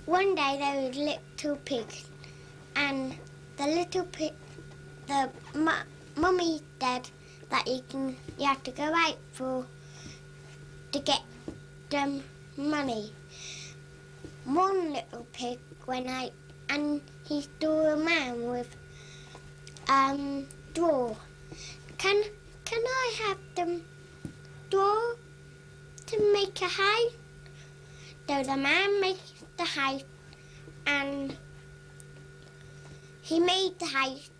one day there was a little pig, and the little pig, the mummy said that you have to go out to get money. One little pig went out and he saw a man with straw. Can I have the straw to make a house? So the man made the house, and he made the house,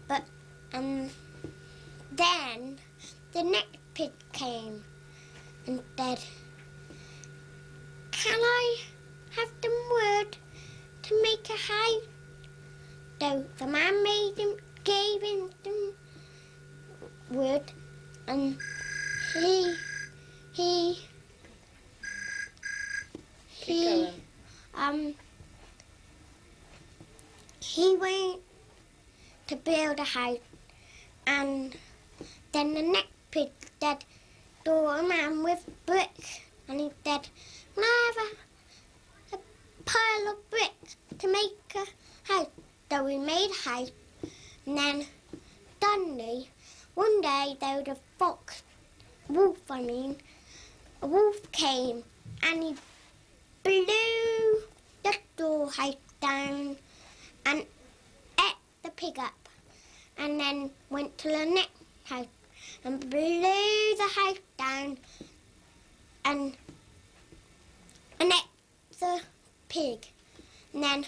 but then the next pig came and said, "Can I have the wood to make a house?" So the man gave him the wood, and he went to build a house, and then the next pig said, saw a man with bricks, and he said, "Can I have a pile of bricks to make a house?" So we made a house, and then suddenly one day there was a wolf came, and he blew the straw house down and ate the pig up, and then went to the next house and blew the house down and ate the pig. And then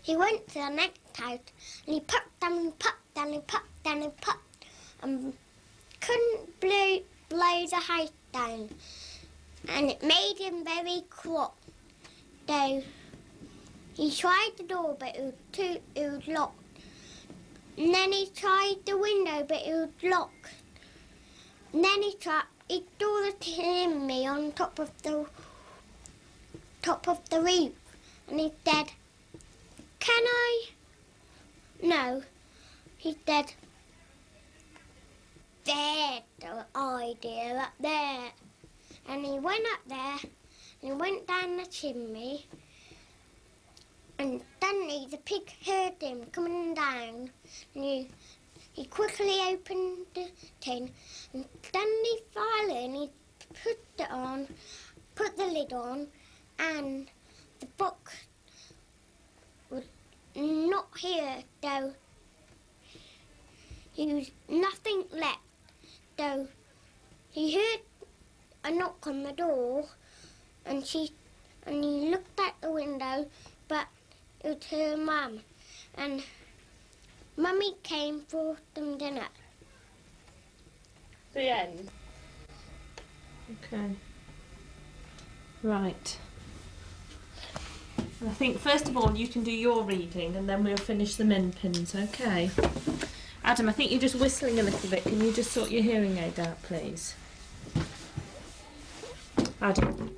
he went to the next house and he popped down and popped down and popped down and popped and couldn't blow the house down, and it made him very cross. So he tried the door, but it was locked. And then he tried the window, but it was locked. And then he saw the chimney on top of the roof, and he said, "Can I?" No, he said, "There's the idea up there." And he went up there, and he went down the chimney, and suddenly the pig heard him coming down, and he quickly opened the tin, and suddenly finally he put the lid on, and the box was not here, though there was nothing left. So he heard a knock on the door, and he looked out the window, but it was her mum, and Mummy came for some dinner. The end. Okay. Right. I think first of all you can do your reading and then we'll finish the min pins, okay? Adam, I think you're just whistling a little bit. Can you just sort your hearing aid out, please? Adam.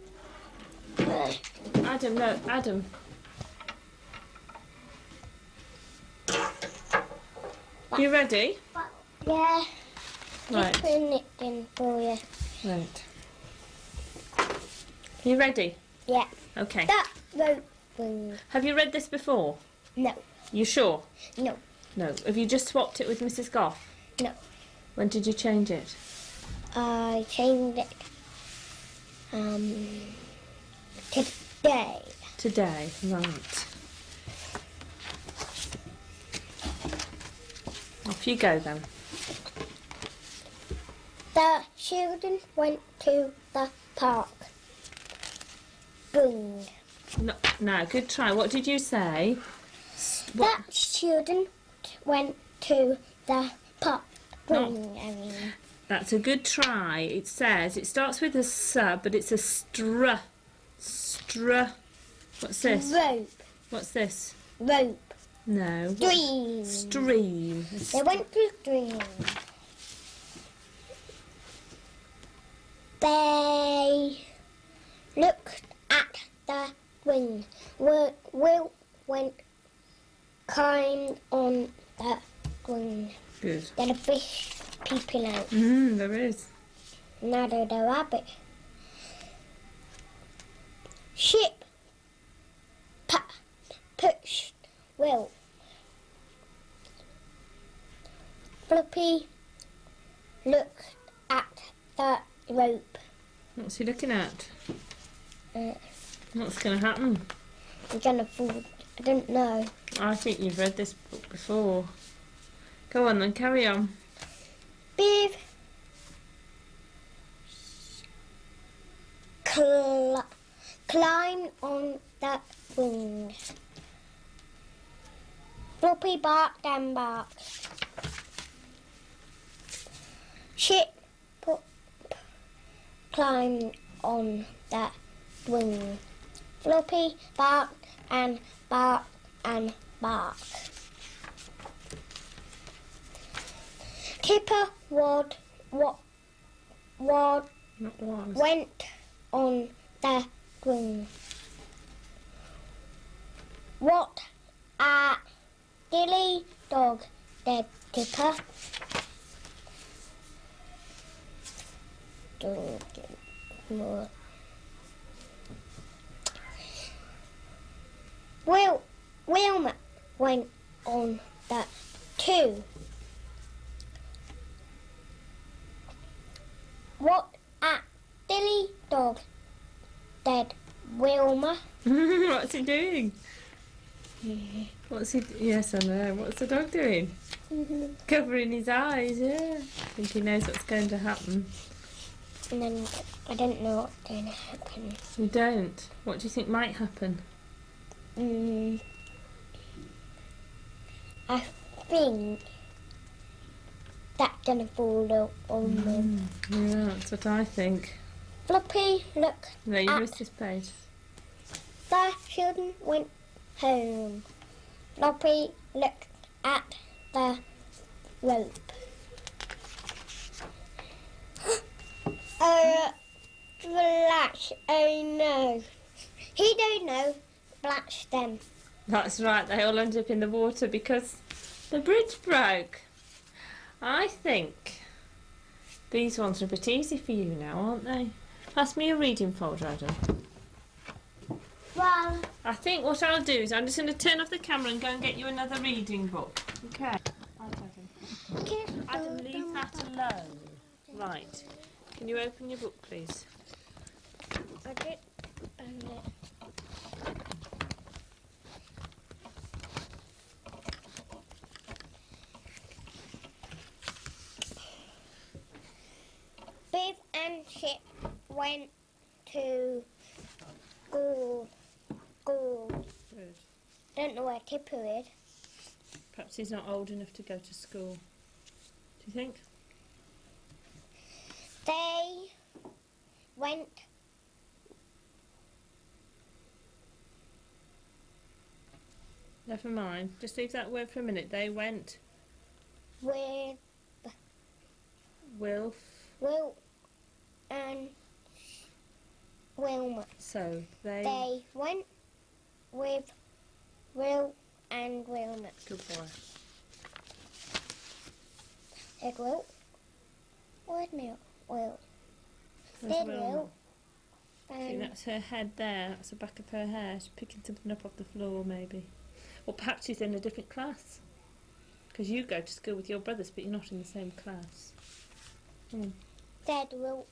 Adam, no, Adam. You ready? Yeah. Right. Just putting it in for you. Right. You ready? Yeah. Okay. That rope thing. Have you read this before? No. You sure? No. No. Have you just swapped it with Mrs. Goff? No. When did you change it? I changed it today. Today, right. Off you go then. The children went to the park. Boom. No, no, good try. What did you say? The children went to the park. Boom. That's a good try. It says, it starts with a S, but it's a str. What's this? Rope. What's this? Rope. No. Stream. Stream. They went to stream. They looked at the wing. Will went climbed on the wing. Good. There's a fish peeping out. There is. Now there's a rabbit. Ship Floppy looked at the rope. What's he looking at? Uh, What's going to happen? I'm gonna fall. I don't know. I think you've read this book before. Go on then, carry on. Biff climbed on the wing. Floppy barked and barked. Chip climbed on the wing. Floppy barked and barked and barked. Tipper Not was. went on the wing. What a silly dog, said Tipper. Wilma went on the too. What a silly dog, said Wilma. What's he doing? What's he? Yes, I know. What's the dog doing? Covering his eyes. Yeah. I think he knows what's going to happen. And then I don't know what's going to happen. You don't. What do you think might happen? I think that's going to fall on them. Yeah, that's what I think. Floppy looked No, you at missed this page. the children went home. Floppy looked at the rope. Flash, oh no. He don't know, Flash them. That's right. They all ended up in the water because the bridge broke. I think these ones are a bit easy for you now, aren't they? Pass me your reading folder, Adam. Well, I think what I'll do is I'm just going to turn off the camera and go and get you another reading book. Okay. Adam, leave that alone. Right. Can you open your book, please? I did own it. Biff and Chip went to school. Good. Don't know where Tipper is. Perhaps he's not old enough to go to school. Do you think? They went Never mind. Just leave that word for a minute. They went. with Wilf. Will and Wilma. So They went with Will and Wilma. Good boy. Said Will. Where's Will? Will. Where's Said Wilma? Will. See, that's her head there. That's the back of her hair. She's picking something up off the floor, maybe. Or perhaps she's in a different class. Because you go to school with your brothers, but you're not in the same class. Said Will.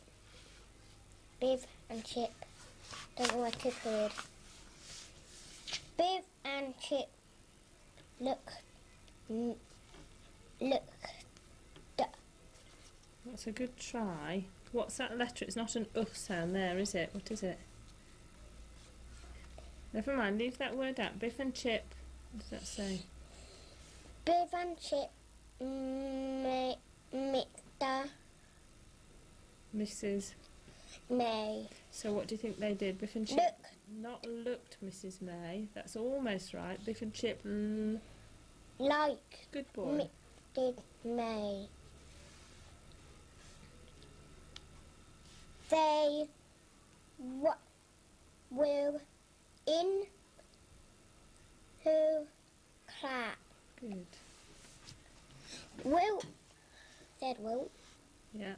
Biff and Chip. Don't know where Tipper is. Biff and Chip look. That's a good try. What's that letter? It's not an sound there, is it? What is it? Never mind, leave that word out. Biff and Chip. What does that say? Biff and Chip Mr. Mrs. May. So what do you think they did? Biff and Chip not looked Mrs. May. That's almost right. Biff and Chip Like good boy. did May. They will in her class. Good. Will said Will. Yeah.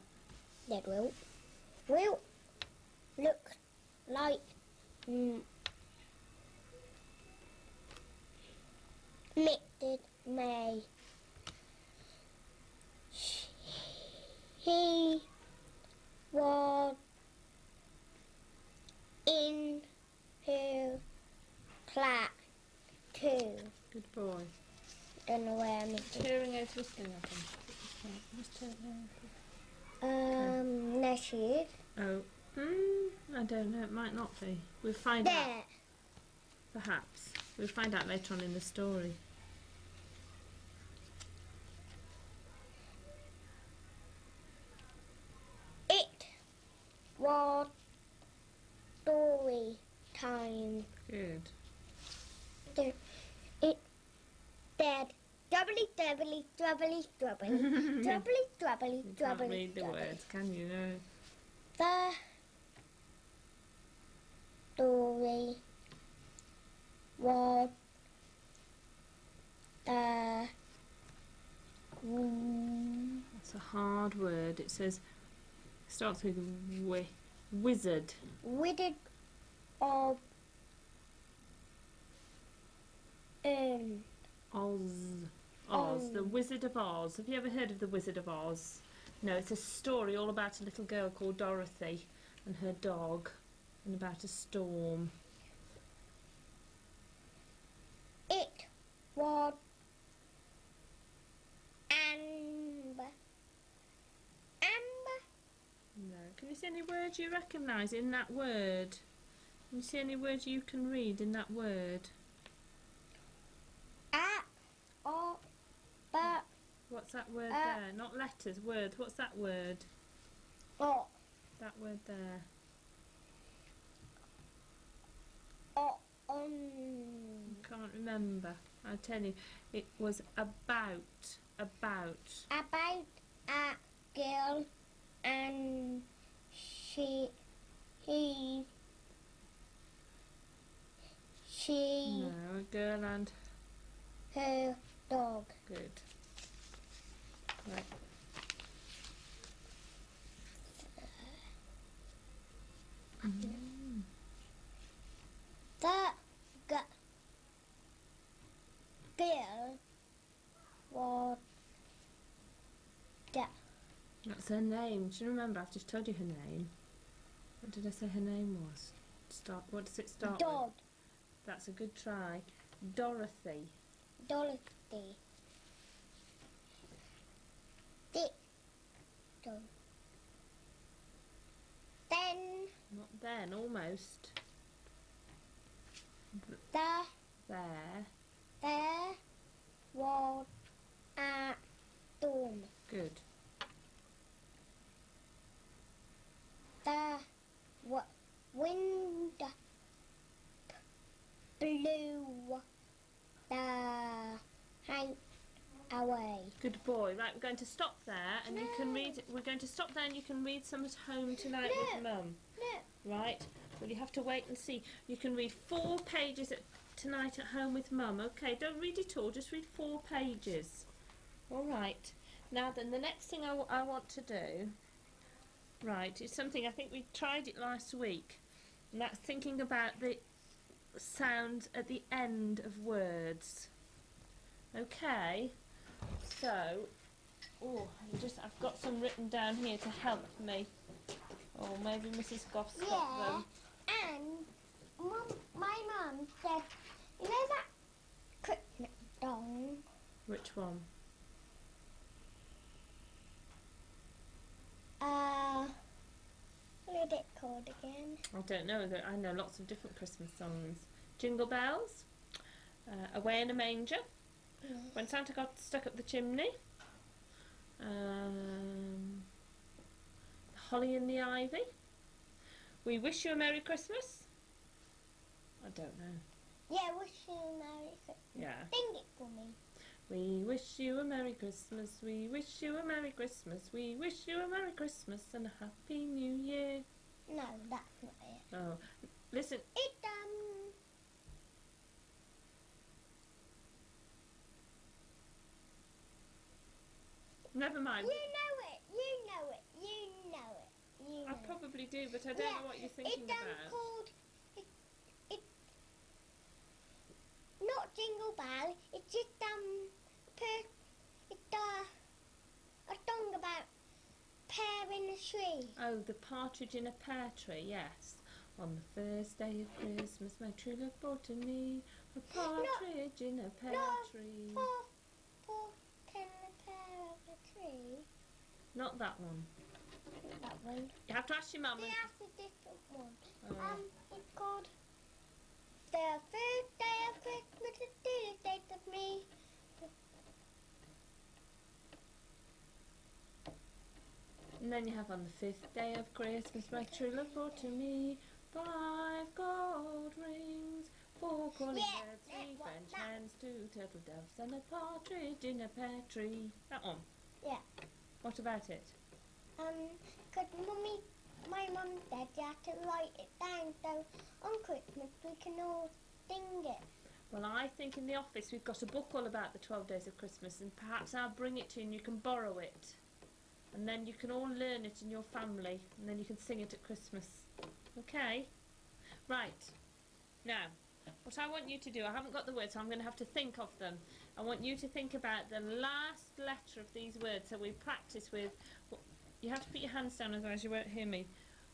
Said Will. Will look like Mick did May. flat. 2. Good boy. Don't know where I'm missing. Tearing out twisting up. Just turn it There she is. Oh, I don't know. It might not be. We'll find out. There. Perhaps. We'll find out later on in the story. It was story time. Good. It said doubly, doubly, doubly, doubly, doubly, doubly, You can't doubly, read the doubly. words, can you? No. The story was the That's a hard word. It says, starts with wizard. Wizard of Oz. The Wizard of Oz. Have you ever heard of the Wizard of Oz? No, it's a story all about a little girl called Dorothy and her dog and about a storm. It was amber. Amber. No. Can you see any words you recognise in that word? Can you see any words you can read in that word? But What's that word there? Not letters, words. What's that word? oh, That word there. Can't remember. I tell you, it was about about a girl and she no, a girl and her dog. good. Right. The girl was That's her name. Do you remember? I've just told you her name. What did I say her name was? What does it start dog. with? That's a good try. Dorothy. Dorothy. Then Not then, almost. there There. was a storm. Good. The wind blew the house away. Good boy. Right, we're going to stop there, and you can read. We're going to stop there, and you can read some at home tonight with Mum. No. Right? Well, you have to wait and see. You can read 4 pages tonight at home with Mum. Okay, don't read it all. Just read 4 pages. All right. Now then, the next thing I want to do, right, is something I think we tried it last week, and that's thinking about the sounds at the end of words. Okay. So, I've got some written down here to help me. Or maybe Mrs. Goff's got them. And my mum said, you know that Christmas song? Which one? What is it called again? I don't know. I know lots of different Christmas songs. Jingle Bells, Away in a Manger, When Santa Got Stuck Up the Chimney, Holly and the Ivy, We Wish You a Merry Christmas. I don't know. Yeah, wish you a Merry Christmas. Yeah. Sing it for me. We wish you a Merry Christmas, we wish you a Merry Christmas, we wish you a Merry Christmas and a Happy New Year. No, that's not it. Oh, listen. Never mind. You know it. You know it. You know it. You know I probably do, but I don't know what you're thinking it's about. Called it not Jingle Bell. It's just a song about pear in a tree. Oh, the partridge in a pear tree. Yes. On the first day of Christmas, my true love brought to me a partridge in a pear tree. Pork in the pear of a tree. Not that one. Not that one. You have to ask your mum. That's a different one. Oh. It's called The First Day of Christmas, the dearest date of me. And then you have on the 5th day of Christmas, my true love brought to me 5 gold rings, 4 calling birds, 3 French hens, 2 turtle doves, and a partridge in a pear tree. That one? Yeah. What about it? Because my mum said you have to write it down so on Christmas we can all sing it. Well, I think in the office we've got a book all about the 12 days of Christmas, and perhaps I'll bring it to you and you can borrow it. And then you can all learn it in your family, and then you can sing it at Christmas. Okay? Right. Now, what I want you to do, I haven't got the words, so I'm going to have to think of them. I want you to think about the last letter of these words, so we practice with... You have to put your hands down, otherwise you won't hear me.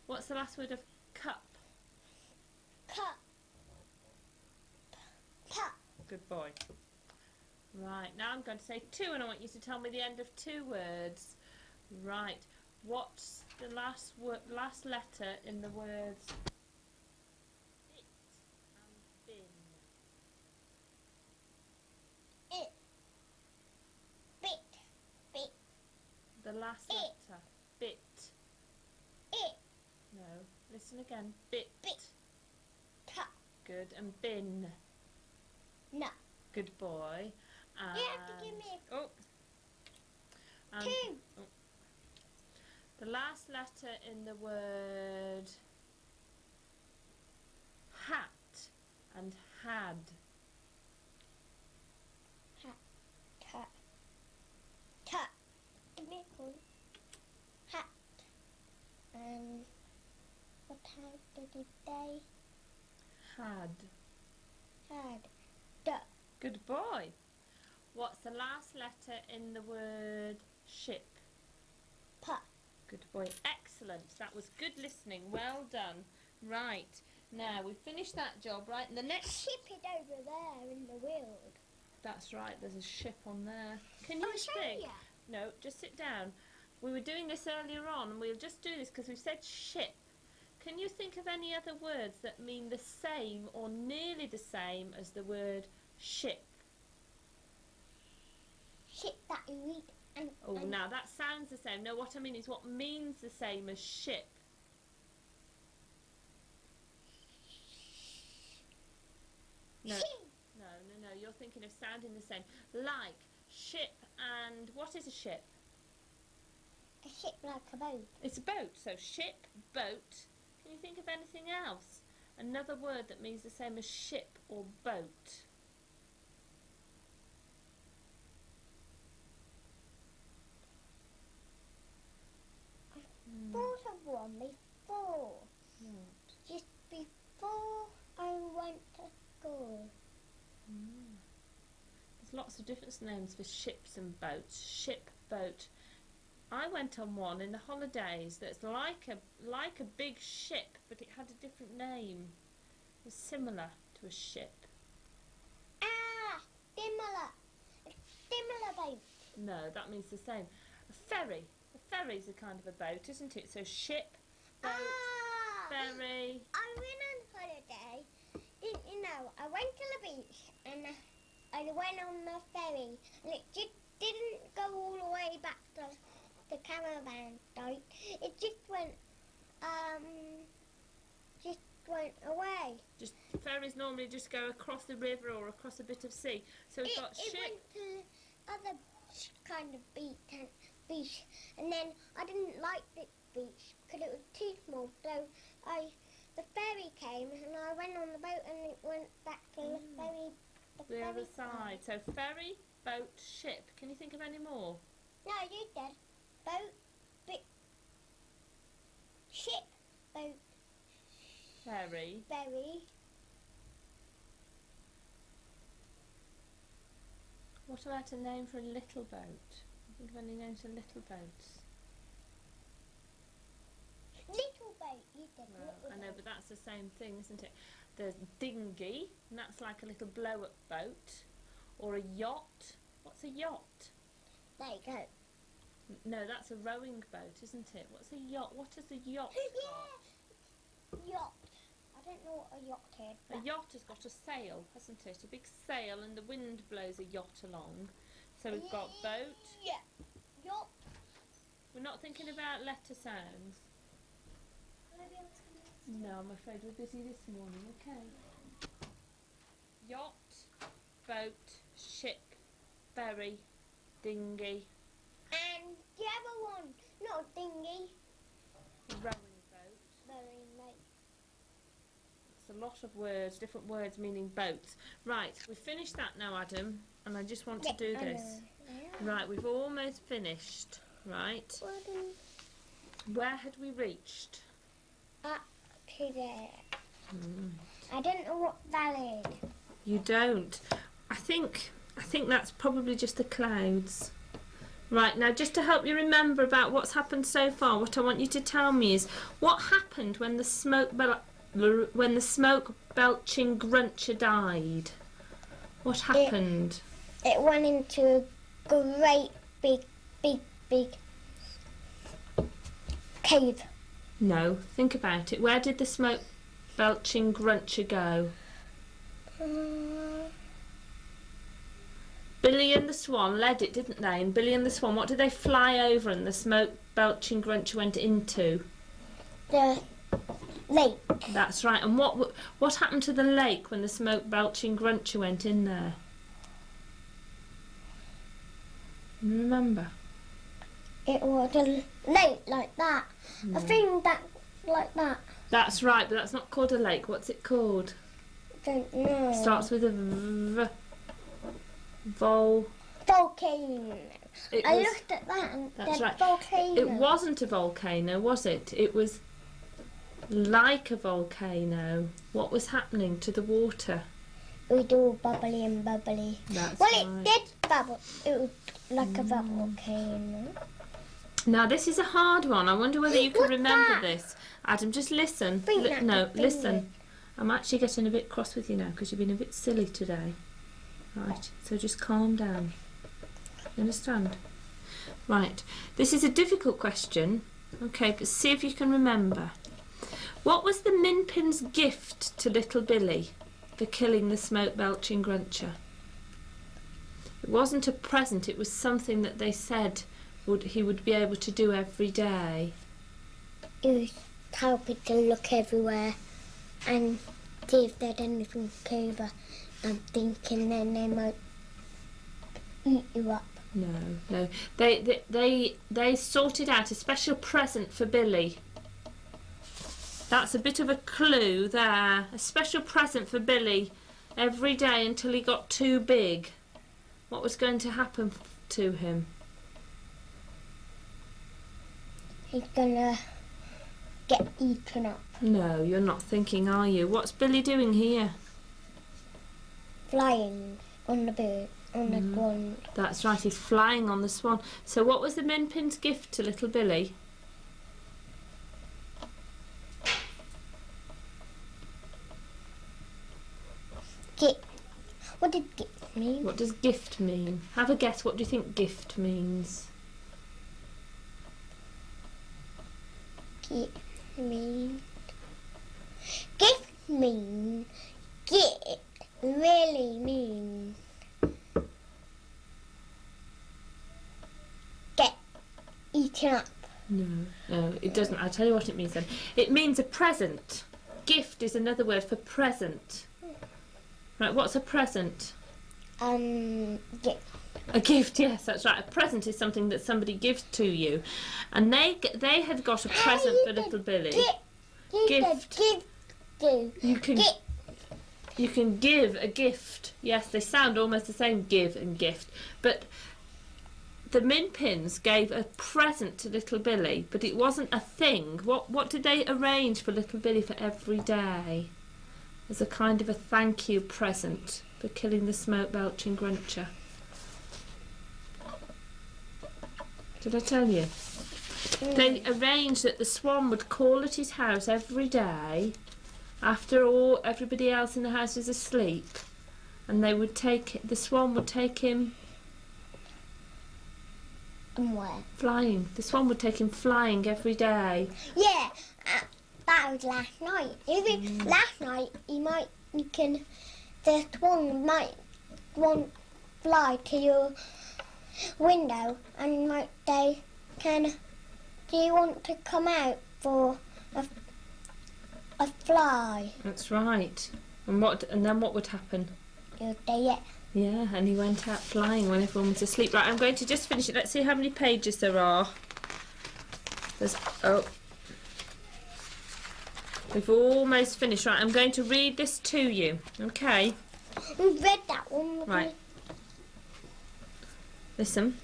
What's the last word of cup? Cup. Cup. Good boy. Right, now I'm going to say 2, and I want you to tell me the end of 2 words. Right, what's the last letter in the words bit and bin? It. Bit. Bit. The last It. letter. Bit. It. No, listen again. Bit. Bit. Cup. Good. And bin. No. Good boy. And You have to give me oh. And 2. oh. The last letter in the word hat and had. Hat. Hat. Hat. Give me a clue. Hat. What time did it say? Had. Had. Duck. Good boy. What's the last letter in the word ship? Pup. Good boy. Excellent. That was good listening. Well done. Right. Now, we've finished that job, right? And the next... Ship it over there in the world. That's right. There's a ship on there. Can you show think? ya. No, just sit down. We were doing this earlier on, and we'll just do this because we've said ship. Can you think of any other words that mean the same or nearly the same as the word ship? Ship that you eat and... Oh, now that sounds the same. No, what I mean is what means the same as ship. No, no, you're thinking of sounding the same. Like ship and... What is a ship? A ship like a boat. It's a boat. So ship, boat. Can you think of anything else? Another word that means the same as ship or boat. Thought of one before. What? Just before I went to school. There's lots of different names for ships and boats. Ship, boat. I went on one in the holidays that's like a big ship, but it had a different name. It was similar to a ship. Similar. A similar boat. No, that means the same. A ferry. A ferry's a kind of a boat, isn't it? So ship, boat, ferry. I went on holiday. Didn't you know? I went to the beach and I went on the ferry, and it just didn't go all the way back to the caravan site. It just went away. Just ferries normally just go across the river or across a bit of sea. So we've got It ship. went to other kind of beach, and then I didn't like this beach because it was too small. So the ferry came, and I went on the boat, and it went back to the ferry. The other side. So ferry, boat, ship. Can you think of any more? No, you said boat, ship, boat, Ferry. ferry. What about a name for a little boat? Think of any names for little boats? Little boat. you did Well, it. I know, but that's the same thing, isn't it? There's dinghy, and that's like a little blow-up boat, or a yacht. What's a yacht? There you go. No, that's a rowing boat, isn't it? What's a yacht? What is a yacht got? Yacht. I don't know what a yacht is. A yacht has got a sail, hasn't it? A big sail, and the wind blows a yacht along. So we've got boat. Yeah. Yacht. We're not thinking about letter sounds. No, I'm afraid we're busy this morning, okay. Yacht, boat, ship, ferry, dinghy, And the other one, not dinghy. rowing boat. Very nice. It's a lot of words, different words meaning boats. Right, we've finished that now, Adam, and I just want to do this. Right, we've almost finished. Right. Where had we reached? Up to there. I don't know what valley. You don't. I think that's probably just the clouds. Right, now just to help you remember about what's happened so far, what I want you to tell me is what happened when the smoke belching gruncher died. What happened? It went into a great big cave. No, think about it. Where did the smoke belching gruncher go? Billy and the Swan led it, didn't they? And Billy and the Swan, what did they fly over and the smoke belching gruncher went into? The lake. That's right. And what happened to the lake when the smoke belching gruncher went in there? Remember? It was a lake like that. No. A thing that like that. That's right, but that's not called a lake. What's it called? Don't know. Starts with a V. Volcano. I looked at that and That's said right. volcano. It wasn't a volcano, was it? It was like a volcano. What was happening to the water? It was all bubbly and bubbly. That's well, right. it did bubble. It was like a volcano. Now this is a hard one. I wonder whether you can What's remember that? this. Adam, just listen. Think that's No, a finger. listen. I'm actually getting a bit cross with you now because you've been a bit silly today. Right, so just calm down. You understand? Right, this is a difficult question. Okay, but see if you can remember. What was the Minpin's gift to little Billy for killing the smoke belching gruncher? It wasn't a present, it was something that they said he would be able to do every day. It was helping to look everywhere and see if there's anything over. I'm thinking then they might eat you up. No. They sorted out a special present for Billy. That's a bit of a clue there. A special present for Billy every day until he got too big. What was going to happen to him? He's gonna get eaten up. No, you're not thinking, are you? What's Billy doing here? Flying on the bird, on the ground. That's right, he's flying on the swan. So what was the Minpin's gift to little Billy? What did gift mean? What does gift mean? Have a guess, what do you think gift means? Gift mean. Gift mean. Gift really mean. Get eaten up. No, it doesn't. I'll tell you what it means then. It means a present. Gift is another word for present. Right, what's a present? Gift. A gift, yes, that's right. A present is something that somebody gives to you. And they had got a present for little Billy. Gift. You can give a gift. Yes, they sound almost the same, give and gift. But the Minpins gave a present to little Billy, but it wasn't a thing. What did they arrange for little Billy for every day? As a kind of a thank you present for killing the smoke belching gruncher. Did I tell you? They arranged that the swan would call at his house every day after everybody else in the house was asleep, and the swan would take him And where? flying. The swan would take him flying every day. Yeah, that was last night. Last night, the swan might want fly to your window and might say, do you want to come out for a fly? That's right. And then what would happen? You'll say it. Yeah, and he went out flying when everyone was asleep. Right, I'm going to just finish it. Let's see how many pages there are. We've almost finished. Right, I'm going to read this to you. Okay. We've read that one. Right. Listen.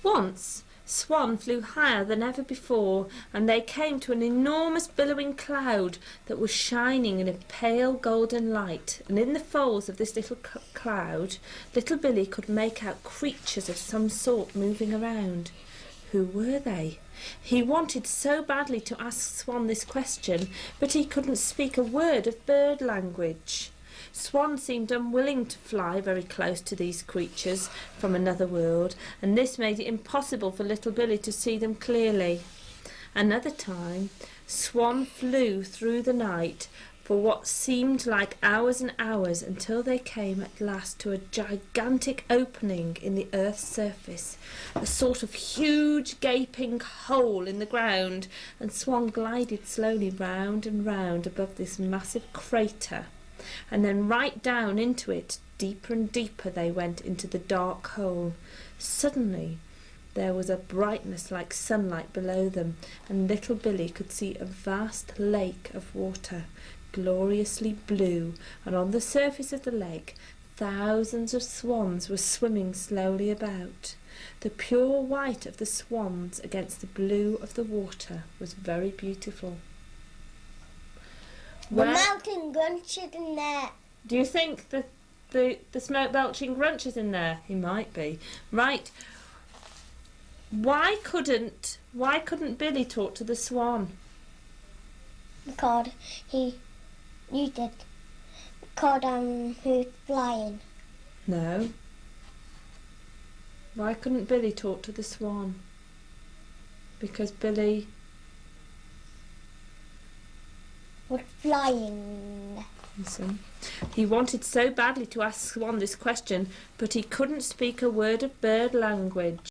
Once, Swan flew higher than ever before, and they came to an enormous billowing cloud that was shining in a pale golden light. And in the folds of this little cloud, little Billy could make out creatures of some sort moving around. Who were they? He wanted so badly to ask Swan this question, but he couldn't speak a word of bird language. Swan seemed unwilling to fly very close to these creatures from another world, and this made it impossible for little Billy to see them clearly. Another time, Swan flew through the night for what seemed like hours and hours, until they came at last to a gigantic opening in the earth's surface, a sort of huge gaping hole in the ground, and Swan glided slowly round and round above this massive crater, and then right down into it. Deeper and deeper they went into the dark hole. Suddenly there was a brightness like sunlight below them, and little Billy could see a vast lake of water, gloriously blue, and on the surface of the lake thousands of swans were swimming slowly about. The pure white of the swans against the blue of the water was very beautiful. The mountain grunches in there. Do you think that the smoke belching grunch is in there? He might be. Right. Why couldn't Billy talk to the swan? Because he who's flying. No. Why couldn't Billy talk to the swan? Because Billy was flying. Listen. He wanted so badly to ask Swan this question, but he couldn't speak a word of bird language.